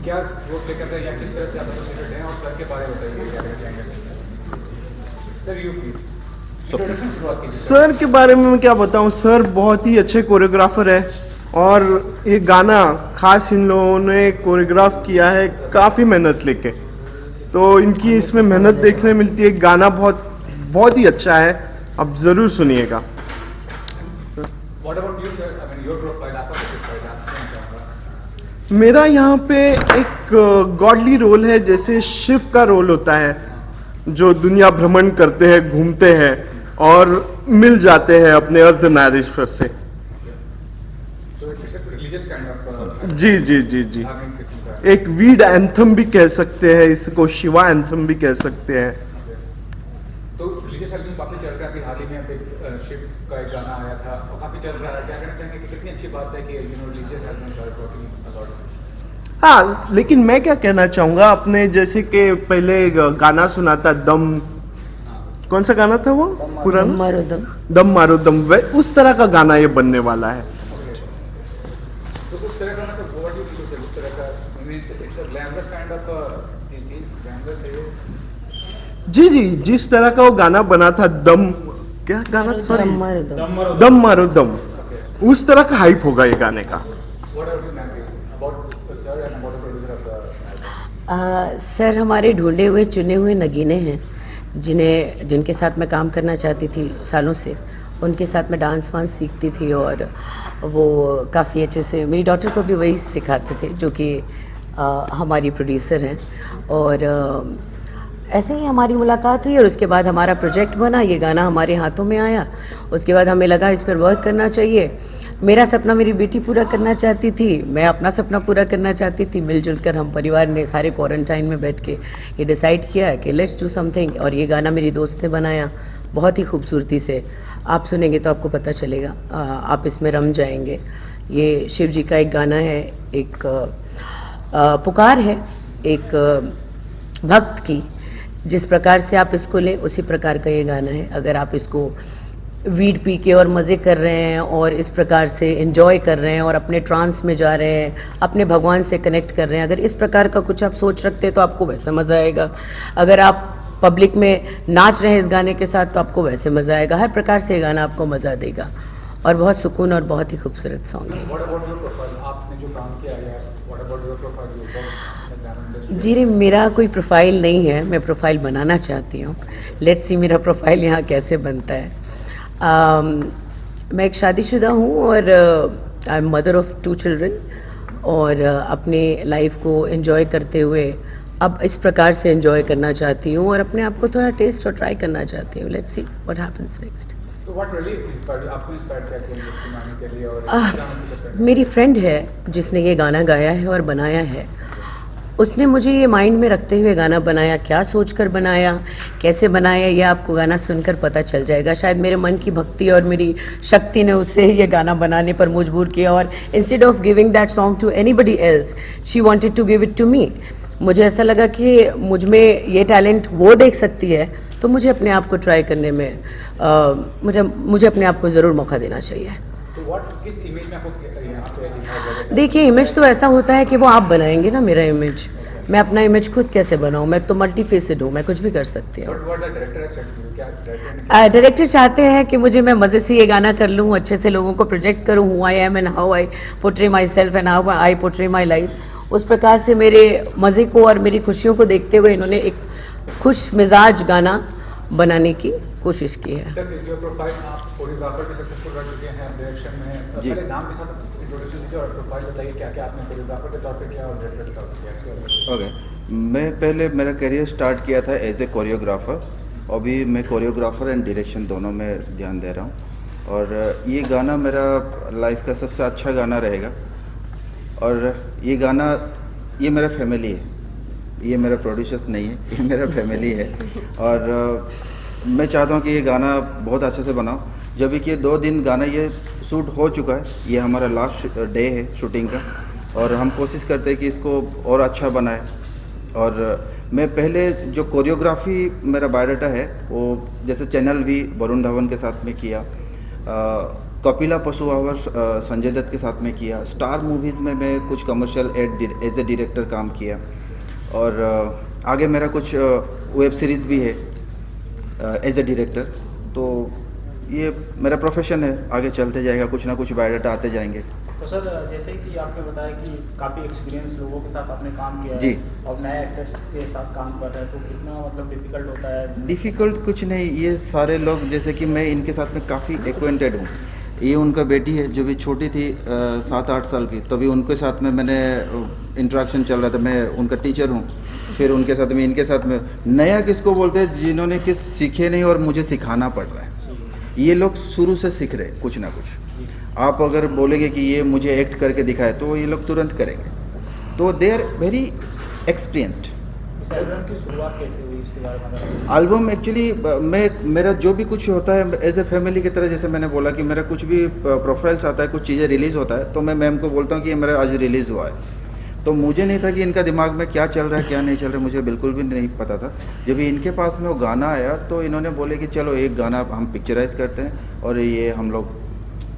क्या वो प्ले करते हैं या किस तरह से आप एसोसिएटेड हैं, और सर के बारे में बताइए क्या कहना चाहेंगे सर, यू प्लीज इंट्रोडक्शन शुरुआत कीजिए सर के बारे में मैं क्या बताऊं। सर बहुत ही अच्छे कोरियोग्राफर है, और ये गाना खास इन लोगों ने कोरियोग्राफ किया है काफ़ी मेहनत लेके, तो इनकी इसमें मेहनत देखने मिलती है। गाना बहुत बहुत ही अच्छा है, आप ज़रूर सुनिएगा। What about you sir, I mean your profile, आपका प्रोफाइल आप क्या चाहूँगा। मेरा यहाँ पे एक गॉडली रोल है, जैसे शिव का रोल होता है, जो दुनिया भ्रमण करते हैं, घूमते हैं और मिल जाते हैं अपने अर्धनारीश्वर से। So it's a religious kind of जी जी जी जी, धार्मिक किस्म का। एक वीड एंथम भी कह सकते हैं इसको, शिवा एंथम भी कह सकते हैं। तो रिलीजियस एल्बम काफी चल रहा है, अभी हाल ही में अभी शिव का एक गाना आया था और काफी चल रहा है। क्या कहना चाहेंगे कि कितनी अच्छी बात है कि religious albums are talking about. हाँ, लेकिन मैं क्या कहना चाहूँगा, अपने जैसे कि पहले गाना सुना था दम, कौन सा गाना था वो पुराना, दम मारो दम। दम मारो दम, उस तरह का गाना ये बनने वाला है। तो उस तरह का मतलब व्हाट यू फील उस तरह का, means it's a glamorous kind of चीज, ग्लैमरस है वो। जी जी, जिस तरह का वो गाना बना था दम, क्या गाना, सॉरी, दम मारो दम। दम मारो दम, उस तरह का हाइप होगा ये गाने का। What are you ma'am about sir and about the producer of the. Sir हमारे ढूंढे हुए चुने हुए नगीने हैं, जिनके साथ मैं काम करना चाहती थी सालों से। उनके साथ मैं डांस वांस सीखती थी, और वो काफ़ी अच्छे से मेरी डॉटर को भी वही सिखाते थे, जो कि हमारी प्रोड्यूसर हैं। और ऐसे ही हमारी मुलाकात हुई, और उसके बाद हमारा प्रोजेक्ट बना, ये गाना हमारे हाथों में आया। उसके बाद हमें लगा इस पर वर्क करना चाहिए। मेरा सपना मेरी बेटी पूरा करना चाहती थी, मैं अपना सपना पूरा करना चाहती थी। मिलजुल कर हम परिवार ने सारे क्वारंटाइन में बैठ के ये डिसाइड किया कि लेट्स डू समथिंग। और ये गाना मेरी दोस्त ने बनाया बहुत ही खूबसूरती से। आप सुनेंगे तो आपको पता चलेगा, आप इसमें रम जाएंगे। ये शिव जी का एक गाना है, एक पुकार है एक भक्त की। जिस प्रकार से आप इसको लें उसी प्रकार का ये गाना है। अगर आप इसको वीड पी के और मज़े कर रहे हैं और इस प्रकार से एंजॉय कर रहे हैं और अपने ट्रांस में जा रहे हैं, अपने भगवान से कनेक्ट कर रहे हैं, अगर इस प्रकार का कुछ आप सोच रखते हैं तो आपको वैसे मज़ा आएगा। अगर आप पब्लिक में नाच रहे हैं इस गाने के साथ तो आपको वैसे मज़ा आएगा। हर प्रकार से ये गाना आपको मज़ा देगा, और बहुत सुकून और बहुत ही खूबसूरत सॉन्ग है। व्हाट अबाउट योर प्रोफाइल, आपने जो काम किया है, व्हाट अबाउट योर प्रोफाइल जी रे, मेरा कोई प्रोफाइल नहीं है, मैं प्रोफाइल बनाना चाहती हूँ। लेट्स सी मेरा प्रोफाइल यहाँ कैसे बनता है। मैं एक शादीशुदा हूँ, और I am mother of 2 children, और अपने लाइफ को एंजॉय करते हुए अब इस प्रकार से एंजॉय करना चाहती हूँ, और अपने आप को थोड़ा टेस्ट और ट्राई करना चाहती हूँ। Let's see what happens next. तो व्हाट रियली इंस्पायर्ड आपको, इंस्पायर किया कि इंडस्ट्री में आने के लिए, और मेरी फ्रेंड है जिसने ये गाना गाया है और बनाया है। उसने मुझे ये माइंड में रखते हुए गाना बनाया। क्या सोचकर बनाया, कैसे बनाया, ये आपको गाना सुनकर पता चल जाएगा। शायद मेरे मन की भक्ति और मेरी शक्ति ने उससे ये गाना बनाने पर मजबूर किया, और instead of giving that song to anybody else, she wanted to give it to me. मुझे ऐसा लगा कि मुझ में ये टैलेंट वो देख सकती है, तो मुझे अपने आप को ट्राई करने में मुझे अपने आप को ज़रूर मौका देना चाहिए। तो व्हाट किस इमेज में आपको यहाँ पे दिखाया गया? देखिए, इमेज तो ऐसा होता है कि वो आप बनाएंगे ना मेरा इमेज। मैं अपना इमेज खुद कैसे बनाऊँ? मैं तो मल्टी फेसेड हूँ, मैं कुछ भी कर सकती हूँ। डायरेक्टर चाहते हैं कि मैं मज़े से ये गाना कर लूँ, अच्छे से लोगों को प्रोजेक्ट करूँ, who I am and how I portray my self and how I portray my life. उस प्रकार से मेरे मज़े को और मेरी खुशियों को देखते हुए इन्होंने एक खुश मिजाज गाना बनाने की कोशिश की है। सर, जो प्रोफाइल आप कोरियोग्राफर भी सक्सेसफुल रह चुके हैं डायरेक्शन में, पहले नाम के साथ इंट्रोडक्शन दीजिए और प्रोफाइल बताइए क्या क्या आपने कोरियोग्राफर के तौर पे किया और डायरेक्टर के तौर पे किया। ओके, मैं पहले मेरा करियर स्टार्ट किया था एज ए कोरियोग्राफर। अभी मैं कोरियोग्राफर एंड डायरेक्शन दोनों में ध्यान दे रहा हूँ, और ये गाना मेरा लाइफ का सबसे अच्छा गाना रहेगा। और ये गाना, ये मेरा फैमिली है, ये मेरा प्रोड्यूसर्स नहीं है, ये मेरा फैमिली है। और मैं चाहता हूँ कि ये गाना बहुत अच्छे से बनाओ। जब कि 2 दिन गाना ये शूट हो चुका है, ये हमारा लास्ट डे है शूटिंग का, और हम कोशिश करते हैं कि इसको और अच्छा बनाए। और मैं पहले जो कोरियोग्राफी मेरा बायोडाटा है वो जैसे चैनल भी वरुण धवन के साथ में किया, कपिला पशु आवर संजय दत्त के साथ में किया। स्टार मूवीज़ में मैं कुछ कमर्शियल एज ए डायरेक्टर काम किया। और आगे मेरा कुछ वेब सीरीज़ भी है एज ए डायरेक्टर। तो ये मेरा प्रोफेशन है, आगे चलते जाएगा, कुछ ना कुछ बायोडाटा आते जाएंगे। तो सर जैसे कि आपने बताया कि काफ़ी एक्सपीरियंस लोगों के साथ आपने काम किया है जी। और नए एक्टर्स के साथ काम कर रहे हैं, तो कितना मतलब डिफिकल्ट होता है? डिफ़िकल्ट कुछ नहीं, ये सारे लोग जैसे कि मैं इनके साथ में काफ़ी एक्वेंटेड हूँ। ये उनका बेटी है जो भी छोटी थी 7-8 साल की, तभी उनके साथ में मैंने इंटरेक्शन चल रहा था। मैं उनका टीचर हूँ, फिर उनके साथ में इनके साथ में नया किसको बोलते हैं जिन्होंने कि सीखे नहीं और मुझे सिखाना पड़ रहा है। ये लोग शुरू से सीख रहे कुछ ना कुछ। आप अगर बोलेंगे कि ये मुझे एक्ट करके दिखाए तो ये लोग तुरंत करेंगे। तो दे आर वेरी एक्सपीरियंस्ड। इस एल्बम की शुरुआत कैसे हुई उसके बारे में बताइए। एल्बम एक्चुअली मेरा जो भी कुछ होता है एज ए फैमिली की तरह, जैसे मैंने बोला कि मेरा कुछ भी प्रोफाइल्स आता है, कुछ चीज़ें रिलीज़ होता है, तो मैं मैम को बोलता हूँ कि ये मेरा आज रिलीज़ हुआ है। तो मुझे नहीं था कि इनका दिमाग में क्या चल रहा है क्या नहीं चल रहा है, मुझे बिल्कुल भी नहीं पता था। जब इनके पास में वो गाना आया तो इन्होंने बोले कि चलो एक गाना हम पिक्चराइज करते हैं और ये हम लोग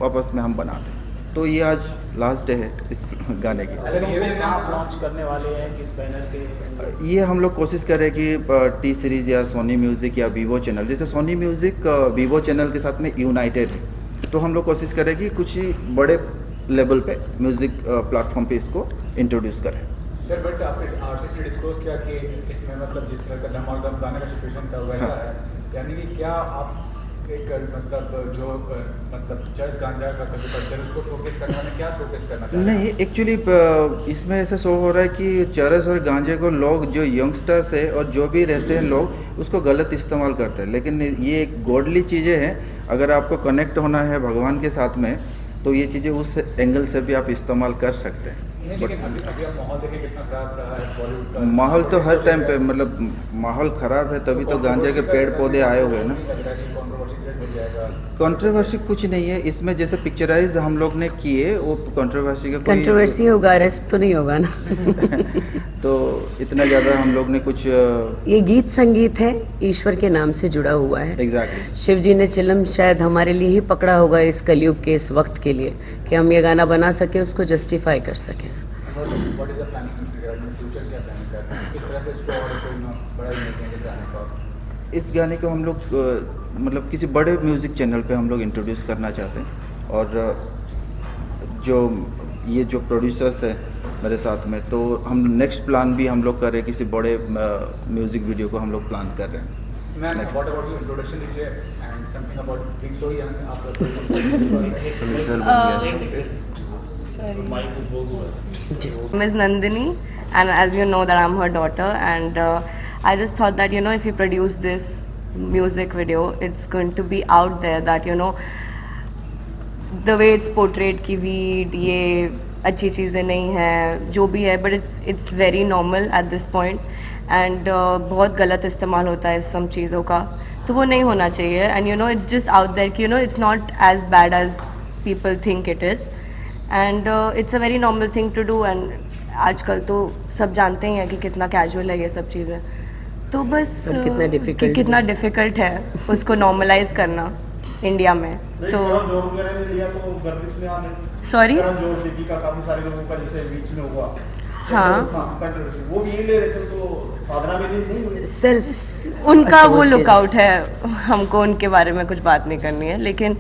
वापस में हम बनाते हैं। तो ये आज लास्ट डे है इस गाने की। अगर ये भी आप लॉन्च करने वाले हैं किस बैनर पे? ये हम लोग कोशिश कर रहे हैं कि टी सीरीज़ या सोनी म्यूज़िक या वीवो चैनल, जैसे सोनी म्यूज़िक वीवो चैनल के साथ में यूनाइटेड है, तो हम लोग कोशिश करें कि कुछ ही बड़े लेवल पे म्यूज़िक प्लेटफॉर्म पे इसको इंट्रोड्यूस करें। सर बट आपने आर्टिस्ट ने डिस्क्लोज किया कि इसमें मतलब जिस तरह का धमाल गाने का सिचुएशन था वैसा हाँ। है, यानी कि क्या आप एक मतलब जो मतलब चर्च गांजा का कल्चर उसको शोकेस करने में क्या शोकेस करना चाह रहे हैं? नहीं, एक्चुअली इसमें ऐसा शो हो रहा है कि चरस और गांजे को लोग जो यंगस्टर्स है और जो भी रहते हैं लोग उसको गलत इस्तेमाल करते हैं, लेकिन ये एक गॉडली चीज़ें हैं। अगर आपको कनेक्ट होना है भगवान के साथ में तो ये चीज़ें उस एंगल से भी आप इस्तेमाल कर सकते हैं। नहीं, लेकिन अभी आप माहौल देखिए कितना खराब रहा है बॉलीवुड का। माहौल तो हर टाइम पे मतलब माहौल ख़राब है, तभी तो गांजे के पेड़ पौधे आए हुए हैं ना। कंट्रोवर्सी कुछ नहीं है इसमें, जैसे पिक्चराइज हम लोग ने किए वो कंट्रोवर्सी का कोई कंट्रोवर्सी होगा, अरेस्ट तो नहीं होगा ना। तो इतना ज़्यादा हम लोग ने कुछ ये गीत संगीत है, ईश्वर के नाम से जुड़ा हुआ है। एग्जैक्टली शिव जी ने चिलम शायद हमारे लिए ही पकड़ा होगा इस कलयुग के इस वक्त के लिए, कि हम ये गाना बना सकें, उसको जस्टिफाई कर सकें। What is the planning in future, क्या प्लानिंग करते हैं, किस तरह से इसको और कोई बड़ा लेके जाने का? इस गाने को हम लोग मतलब किसी बड़े म्यूज़िक चैनल पे हम लोग इंट्रोड्यूस करना चाहते हैं। और जो प्रोड्यूसर्स हैं मेरे साथ में, तो हम नेक्स्ट प्लान भी हम लोग कर रहे हैं, किसी बड़े म्यूज़िक वीडियो को हम लोग प्लान कर रहे हैं। Ma'am what about your introduction दीजिए and something about being so young आप Ms. Nandini, and as you know that I'm her daughter, and I just thought that if you produce this music video, it's going to be out there that the way it's portrayed कि weed ये अच्छी चीज़ें नहीं है जो भी है, but it's very normal at this point, and बहुत गलत इस्तेमाल होता है सब चीज़ों का, तो वो नहीं होना चाहिए। and it's just out there कि it's not as bad as people think it is, and it's a very normal thing to do, and आजकल तो सब जानते ही हैं कि कितना कैजुअल है ये सब चीज़ें, तो बस और कितना difficult कि कितना डिफ़िकल्ट है उसको नॉर्मलाइज करना इंडिया में। तो सॉरी काफी सारे लोगों का जैसे बीच में हुआ, हाँ वो भी ले रहे थे, तो साधना भी नहीं सर उनका वो लुकआउट है, हमको उनके बारे में कुछ बात नहीं करनी है, लेकिन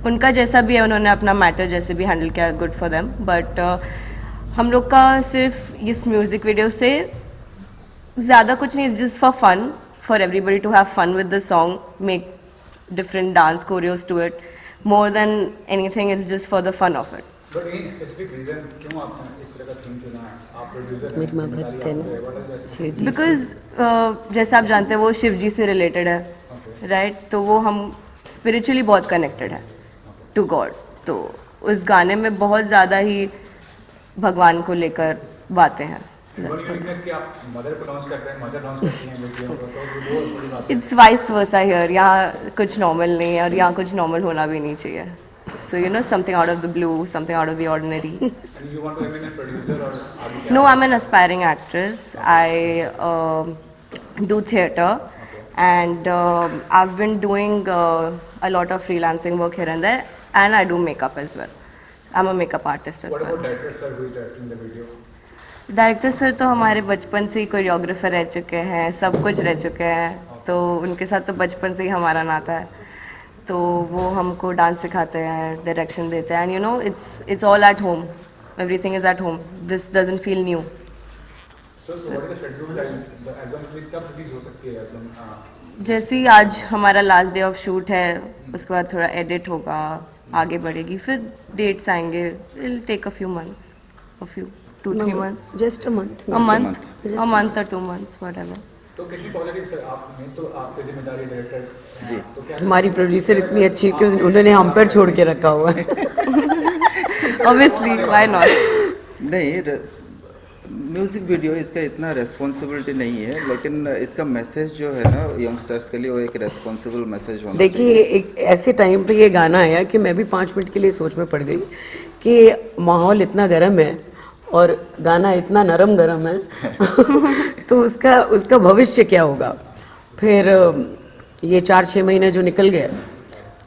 उनका जैसा भी है उन्होंने अपना मैटर जैसे भी हैंडल किया, गुड फॉर देम। बट हम लोग का सिर्फ इस म्यूज़िक वीडियो से ज़्यादा कुछ नहीं, it's just for fun, for everybody to have fun with the song, make different dance choreos to it, more than anything, it's just for the fun of it. But any specific reason क्यों आपने इस तरह का theme चुना है? आप producer मेरी माँ भक्त है ना, शिव जी। बिकॉज जैसे आप जानते हैं वो शिव जी से रिलेटेड है, राइट? तो वो हम स्पिरिचुअली बहुत कनेक्टेड है टू गॉड, तो उस गाने में बहुत ज़्यादा ही भगवान को लेकर बातें हैं। यूनिकनेस कि आप मदर को लॉन्च करते हैं, मदर लॉन्च करती हैं बेटियों को, तो वो बड़ी बात है। इट्स वाइस वर्सा हियर, यहाँ कुछ नॉर्मल नहीं है और यहाँ कुछ नॉर्मल होना भी नहीं चाहिए। So something out of the blue, something out of the ordinary. You want to remain a producer or are you? No, I'm an aspiring actress. I do theatre, and I've been doing a lot of freelancing work here and there. and I do makeup as well. I'm a makeup artist as What well. about director sir who is directing the video? Director sir तो हमारे बचपन से ही choreographer रह चुके हैं, सब कुछ रह चुके हैं, तो उनके साथ तो बचपन से ही हमारा नाता है, तो वो हमको डांस सिखाते हैं, डायरेक्शन देते हैं, and you know it's all at home, everything is at home, this doesn't feel new. So what is the schedule? The album release कब release हो सकती है album? जैसे ही आज हमारा लास्ट डे ऑफ शूट है, उसके बाद थोड़ा एडिट होगा, आगे बढ़ेगी, फिर डेट्स आएंगे, it take a few months, a few 2-3 months, just a month. a month or 2 months, whatever. तो कितनी पॉजिटिव सर आप में तो आपकी जिम्मेदारी डायरेक्टर जी तो क्या हमारी प्रोड्यूसर इतनी अच्छी है कि उन्होंने हम पर छोड़ के रखा हुआ है. Obviously, why not? नहीं, म्यूज़िक वीडियो इसका इतना रेस्पॉन्सिबिलिटी नहीं है, लेकिन इसका मैसेज जो है ना यंगस्टर्स के लिए वो एक रेस्पॉन्सिबल मैसेज होना देखिए, एक ऐसे टाइम पे ये गाना आया कि मैं भी 5 मिनट के लिए सोच में पड़ गई कि माहौल इतना गर्म है और गाना इतना नरम गरम है तो उसका भविष्य क्या होगा. फिर ये 4-6 महीने जो निकल गए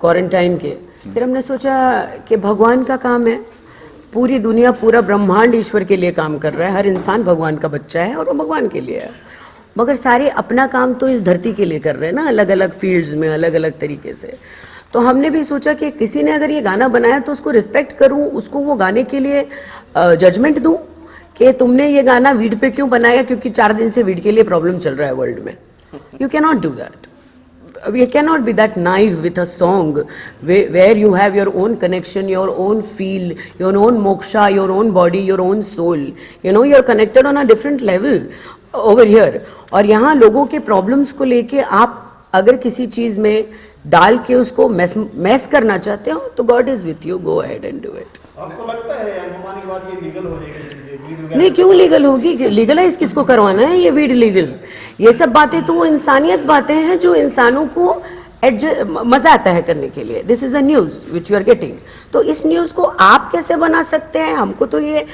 क्वारंटाइन के, फिर हमने सोचा कि भगवान का काम है, पूरी दुनिया पूरा ब्रह्मांड ईश्वर के लिए काम कर रहा है, हर इंसान भगवान का बच्चा है और वो भगवान के लिए है, मगर सारे अपना काम तो इस धरती के लिए कर रहे हैं ना, अलग अलग फील्ड्स में अलग अलग तरीके से. तो हमने भी सोचा कि किसी ने अगर ये गाना बनाया तो उसको रिस्पेक्ट करूं, उसको वो गाने के लिए जजमेंट दूं कि तुमने ये गाना वीड पे क्यों बनाया, क्योंकि 4 दिन से वीड के लिए प्रॉब्लम चल रहा है वर्ल्ड में. You can not do that. You cannot be that naive with a song where you have your own connection, your own feel, your own moksha, your own body, your own soul. You know, you are connected on a different level over here. और यहाँ लोगों के problems को लेके आप अगर किसी चीज़ में डाल के उसको मैस करना चाहते हो तो God is with you, go ahead and do it. आपको लगता है अनुमान के बाद ये लीगल हो जाएगी? नहीं, क्यों लीगल होगी? लीगलाइज किसको करवाना है ये वीड लीगल? ये सब बातें तो वो इंसानियत बातें हैं जो इंसानों को मजा आता है करने के लिए. This is a news which you are getting. तो इस न्यूज को आप कैसे बना सकते हैं? हमको तो ये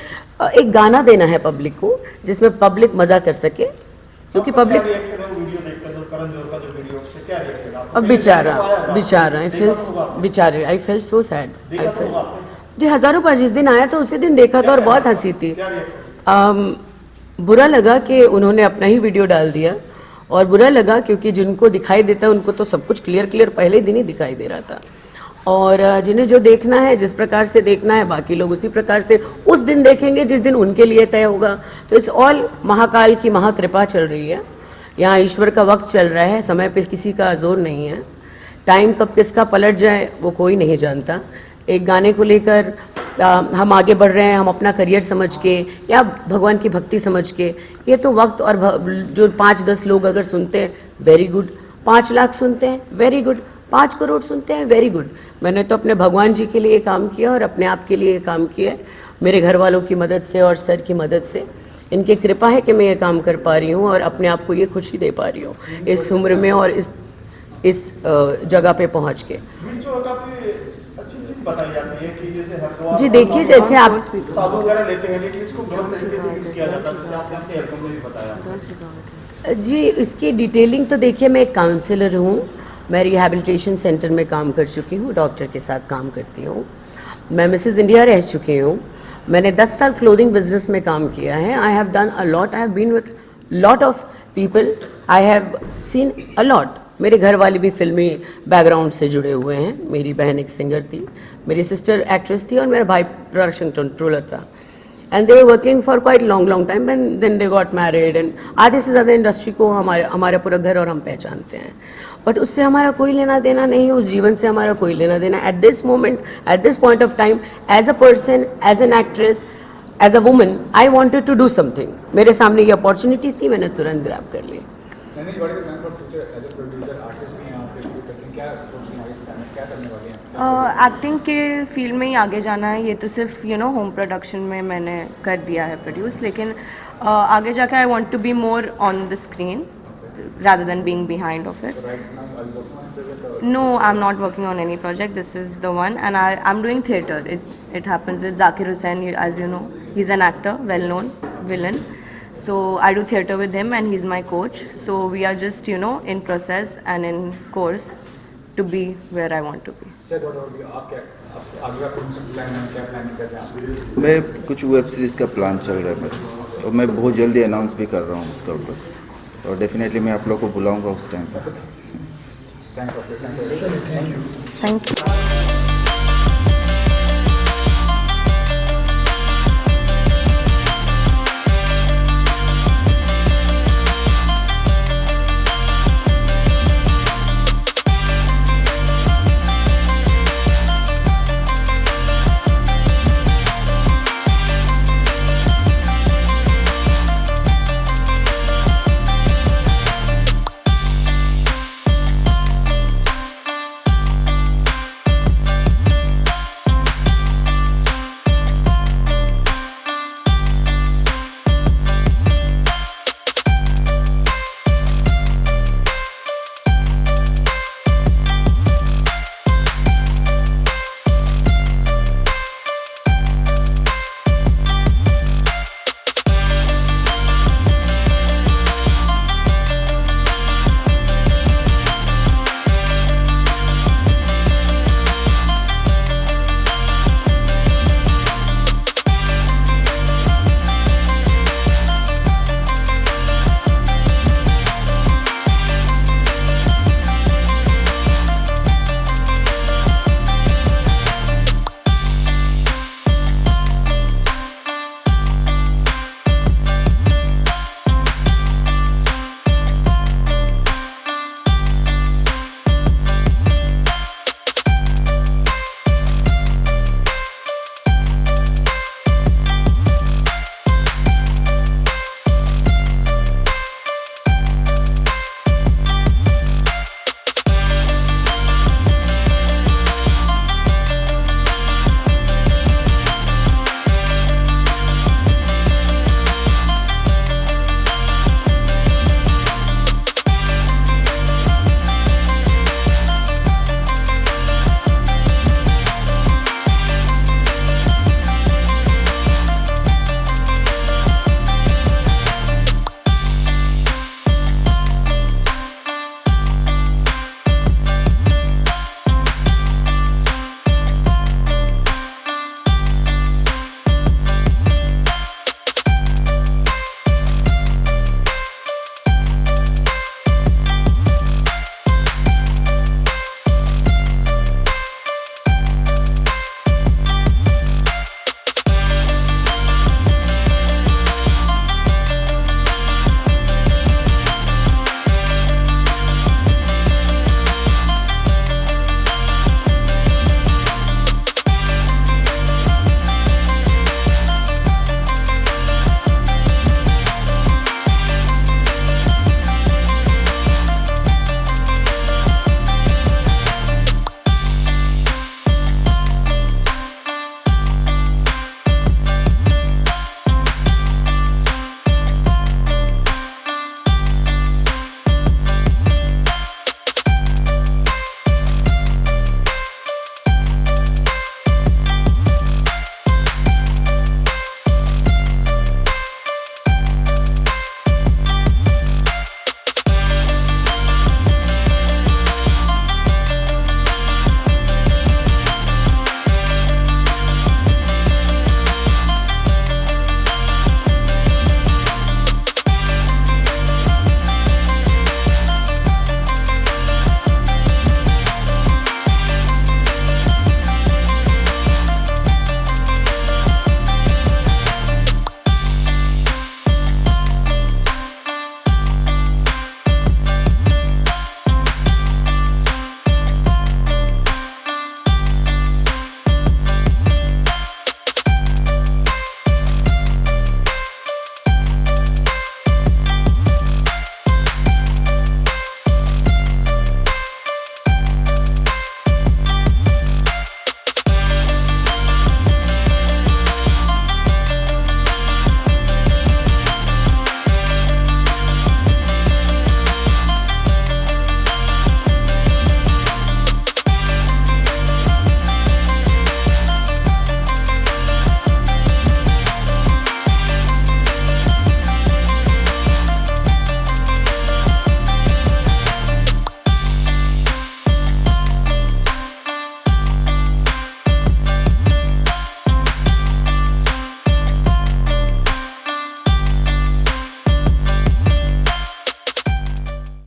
एक गाना देना है पब्लिक को जिसमें पब्लिक मजा कर सके, क्योंकि पब्लिक अब बेचारा आई फेल सो सैड. आई फेल जी, हजारों बार जिस दिन आया था उसी दिन देखा था और बहुत हंसी थी. बुरा लगा कि उन्होंने अपना ही वीडियो डाल दिया, और बुरा लगा क्योंकि जिनको दिखाई देता है उनको तो सब कुछ क्लियर पहले दिन ही दिखाई दे रहा था, और जिन्हें जो देखना है, जिस प्रकार से देखना है, बाकी लोग उसी प्रकार से उस दिन देखेंगे जिस दिन उनके लिए तय होगा. तो इट्स ऑल महाकाल की महाकृपा चल रही है, यहाँ ईश्वर का वक्त चल रहा है, समय पे किसी का जोर नहीं है. टाइम कब किसका पलट जाए वो कोई नहीं जानता. एक गाने को लेकर हम आगे बढ़ रहे हैं, हम अपना करियर समझ के या भगवान की भक्ति समझ के, ये तो वक्त और जो 5-10 लोग अगर सुनते हैं वेरी गुड, 5 लाख सुनते हैं वेरी गुड, 5 करोड़ सुनते हैं वेरी गुड. मैंने तो अपने भगवान जी के लिए काम किया और अपने आप के लिए काम किया, मेरे घर वालों की मदद से और सर की मदद से. इनकी कृपा है कि मैं ये काम कर पा रही हूँ और अपने आप को ये खुशी दे पा रही हूँ इस उम्र में और इस जगह पे पहुँच के. बताई जाती है कि जैसे हरिद्वार जी देखिए, जैसे आप साधु वगैरह लेते हैं, लेकिन इसको गलत तरीके से यूज किया जाता है, जैसे आपने अपने एल्बम में भी बताया. जी, इसकी डिटेलिंग तो देखिए, मैं एक काउंसलर हूँ, मैं रिहैबिलिटेशन सेंटर में काम कर चुकी हूँ, डॉक्टर के साथ काम करती हूँ. मैं मिसेस इंडिया रह चुकी हूँ. मैंने 10 साल क्लोथिंग बिजनेस में काम किया है. I have done a lot, I have been with lot of people, I have seen a lot. मेरे घर वाले भी फिल्मी बैकग्राउंड से जुड़े हुए हैं. मेरी बहन एक सिंगर थी, मेरी सिस्टर एक्ट्रेस थी और मेरा भाई प्रोडक्शन कंट्रोलर था. And they were working for quite long time and then they got married. And आधे से ज़्यादा इंडस्ट्री को हमारा पूरा घर और हम पहचानते हैं, बट उससे हमारा कोई लेना देना नहीं है, उस जीवन से हमारा कोई लेना देना. At this moment, at this point of time, as a person, as an actress, as a woman, I wanted to do something. मेरे सामने ये अपॉर्चुनिटी थी, मैंने तुरंत ग्रैब कर ली. एक्टिंग के फील्ड में ही आगे जाना है. ये तो सिर्फ होम प्रोडक्शन में मैंने कर दिया है प्रोड्यूस, लेकिन आगे जाकर I want to be more on the screen rather than being behind of it. No, I'm not working on any project. This is the one, and I'm doing theatre. It happens with Zakir Hussain, as you know. He's an actor, well-known villain. So I do theatre with him, and he's my coach. So we are just in process and in course to be where I want to be. Sir, what about you? आप क्या आगे का कौन सा plan है, क्या planning कर रहे हैं आप? मैं कुछ वेब सीरीज़ का प्लान चल रहा है मेरा, और मैं बहुत जल्दी अनाउंस भी कर रहा हूँ उसका ऊपर, और डेफिनेटली मैं आप लोग को बुलाऊंगा उस टाइम पर। थैंक्स। Thank you.